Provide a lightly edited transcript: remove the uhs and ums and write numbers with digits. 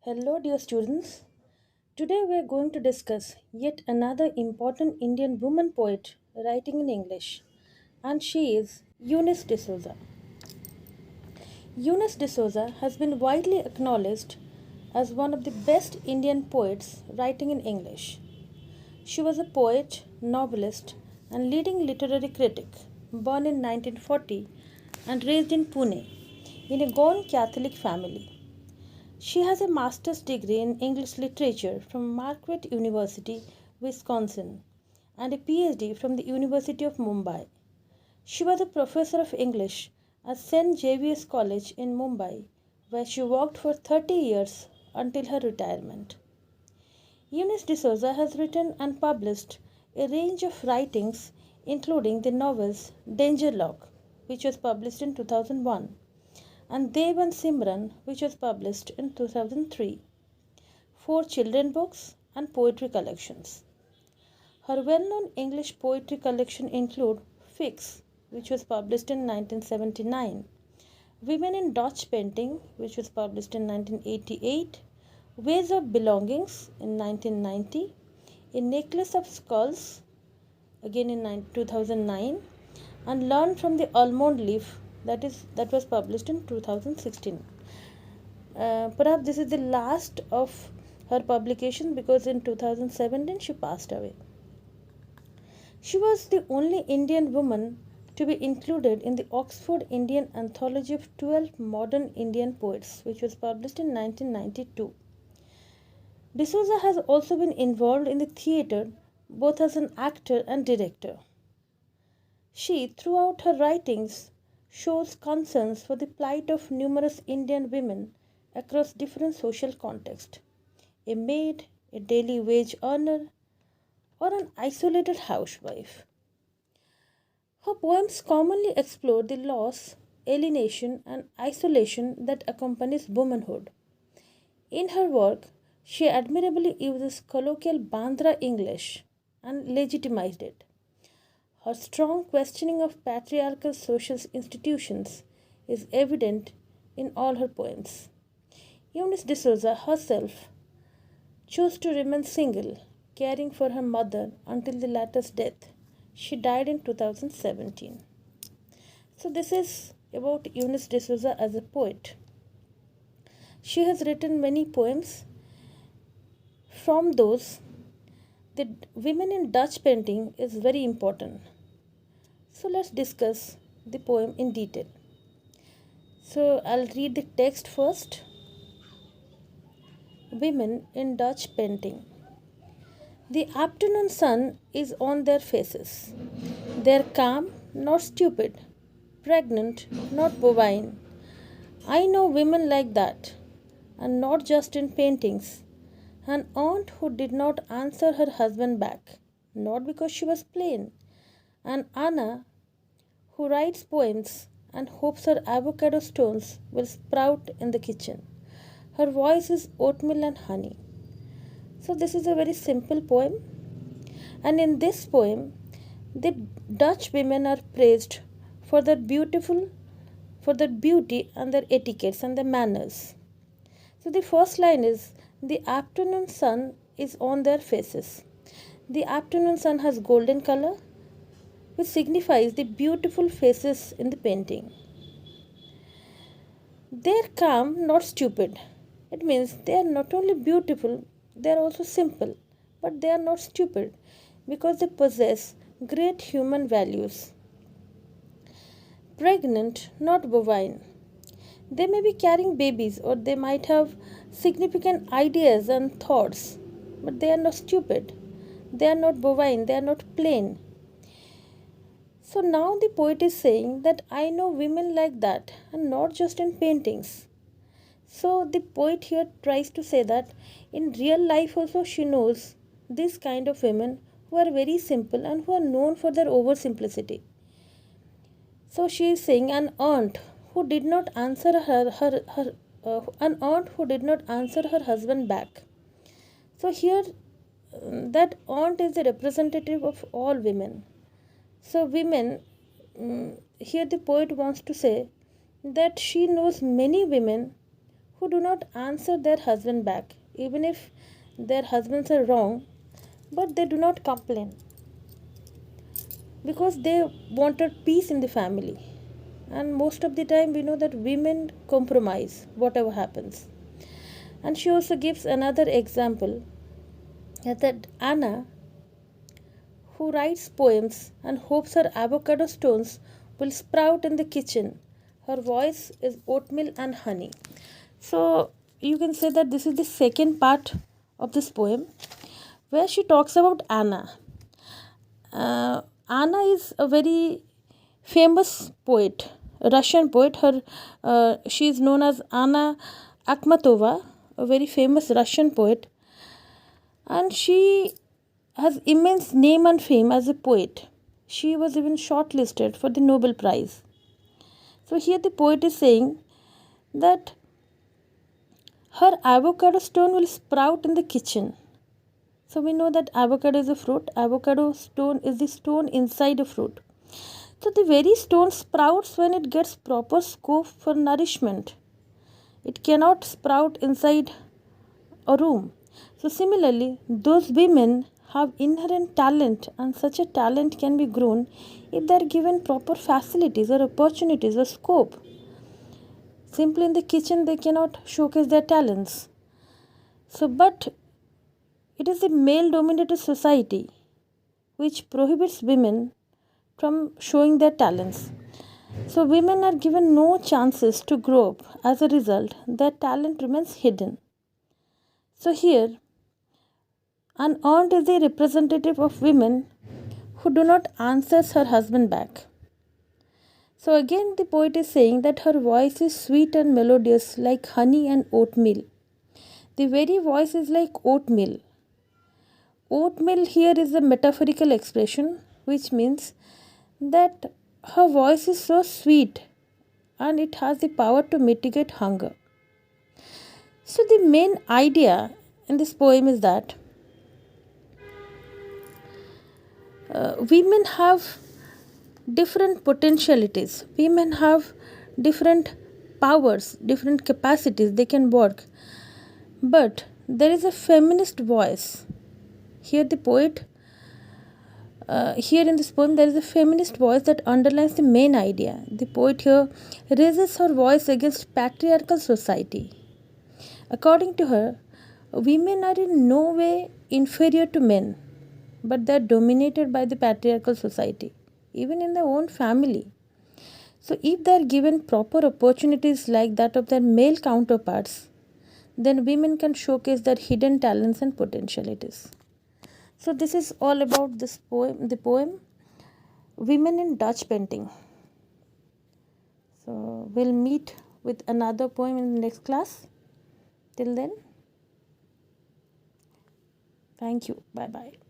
Hello, dear students. Today we are going to discuss yet another important Indian woman poet writing in English, and she is Eunice de Souza. Eunice de Souza has been widely acknowledged as one of the best Indian poets writing in English. She was a poet, novelist, and leading literary critic, born in 1940 and raised in Pune in a Goan Catholic family. She has a master's degree in English literature from Marquette University, Wisconsin, and a PhD from the University of Mumbai. She was a professor of English at St. Xavier's College in Mumbai, where she worked for 30 years until her retirement. Eunice de Souza has written and published a range of writings, including the novels Danger Lock, which was published in 2001, and Dev and Simran, which was published in 2003, four children books, and poetry collections. Her well-known English poetry collection include Fix, which was published in 1979, Women in Dutch Painting, which was published in 1988, Ways of Belongings in 1990, A Necklace of Skulls, again in 2009, and Learn from the Almond Leaf, that was published in 2016. Perhaps this is the last of her publication because in 2017 she passed away. She was the only Indian woman to be included in the Oxford Indian Anthology of 12 Modern Indian Poets, which was published in 1992. D'Souza has also been involved in the theatre both as an actor and director. She, throughout her writings, shows concerns for the plight of numerous Indian women across different social contexts: a maid, a daily wage earner, or an isolated housewife. Her poems commonly explore the loss, alienation, and isolation that accompanies womanhood. In her work, she admirably uses colloquial Bandra English and legitimized it. Her strong questioning of patriarchal social institutions is evident in all her poems. Eunice de Souza herself chose to remain single, caring for her mother until the latter's death. She died in 2017. So, this is about Eunice de Souza as a poet. She has written many poems. From those, the women in Dutch painting is very important. So let's discuss the poem in detail. So I'll read the text first. Women in Dutch painting. The afternoon sun is on their faces. They're calm, not stupid, pregnant, not bovine. I know women like that, and not just in paintings. An aunt who did not answer her husband back, not because she was plain. And Anna, who writes poems and hopes her avocado stones will sprout in the kitchen. Her voice is oatmeal and honey. So, this is a very simple poem. And in this poem, the Dutch women are praised for their for their beauty and their etiquettes and their manners. So, the first line is the afternoon sun is on their faces. The afternoon sun has golden color, which signifies the beautiful faces in the painting. They are calm, not stupid. It means they are not only beautiful, they are also simple, but they are not stupid because they possess great human values. Pregnant, not bovine. They may be carrying babies or they might have significant ideas and thoughts, but they are not stupid. They are not bovine, they are not plain. So now the poet is saying that I know women like that, and not just in paintings. So the poet here tries to say that in real life also she knows this kind of women who are very simple and who are known for their oversimplicity. So she is saying an aunt who did not answer an aunt who did not answer her husband back. So here that aunt is the representative of all women. So, women, here the poet wants to say that she knows many women who do not answer their husband back, even if their husbands are wrong, but they do not complain because they wanted peace in the family. And most of the time, we know that women compromise whatever happens. And she also gives another example that Anna, who writes poems and hopes her avocado stones will sprout in the kitchen. Her voice is oatmeal and honey. So you can say that this is the second part of this poem where she talks about Anna. Anna is a very famous poet, a Russian poet. She is known as Anna Akhmatova, a very famous Russian poet, and she has immense name and fame as a poet. She was even shortlisted for the Nobel Prize. So here the poet is saying that her avocado stone will sprout in the kitchen. So we know that avocado is a fruit. Avocado stone is the stone inside a fruit. So the very stone sprouts when it gets proper scope for nourishment. It cannot sprout inside a room. So similarly, those women have inherent talent, and such a talent can be grown if they are given proper facilities or opportunities or scope. Simply in the kitchen they cannot showcase their talents. But it is the male dominated society which prohibits women from showing their talents. So women are given no chances to grow up. As a result, their talent remains hidden. So here, unearned is the representative of women who do not answer her husband back. So again the poet is saying that her voice is sweet and melodious like honey and oatmeal. The very voice is like oatmeal. Oatmeal here is a metaphorical expression which means that her voice is so sweet and it has the power to mitigate hunger. So the main idea in this poem is that women have different potentialities. Women have different powers, different capacities they can work. But there is a feminist voice. Here the poet, here in this poem there is a feminist voice that underlines the main idea. The poet here raises her voice against patriarchal society. According to her, women are in no way inferior to men, but they are dominated by the patriarchal society, even in their own family. So, if they are given proper opportunities like that of their male counterparts, then women can showcase their hidden talents and potentialities. So, this is all about this poem, the poem Women in Dutch Painting. So, we'll meet with another poem in the next class. Till then, thank you. Bye bye.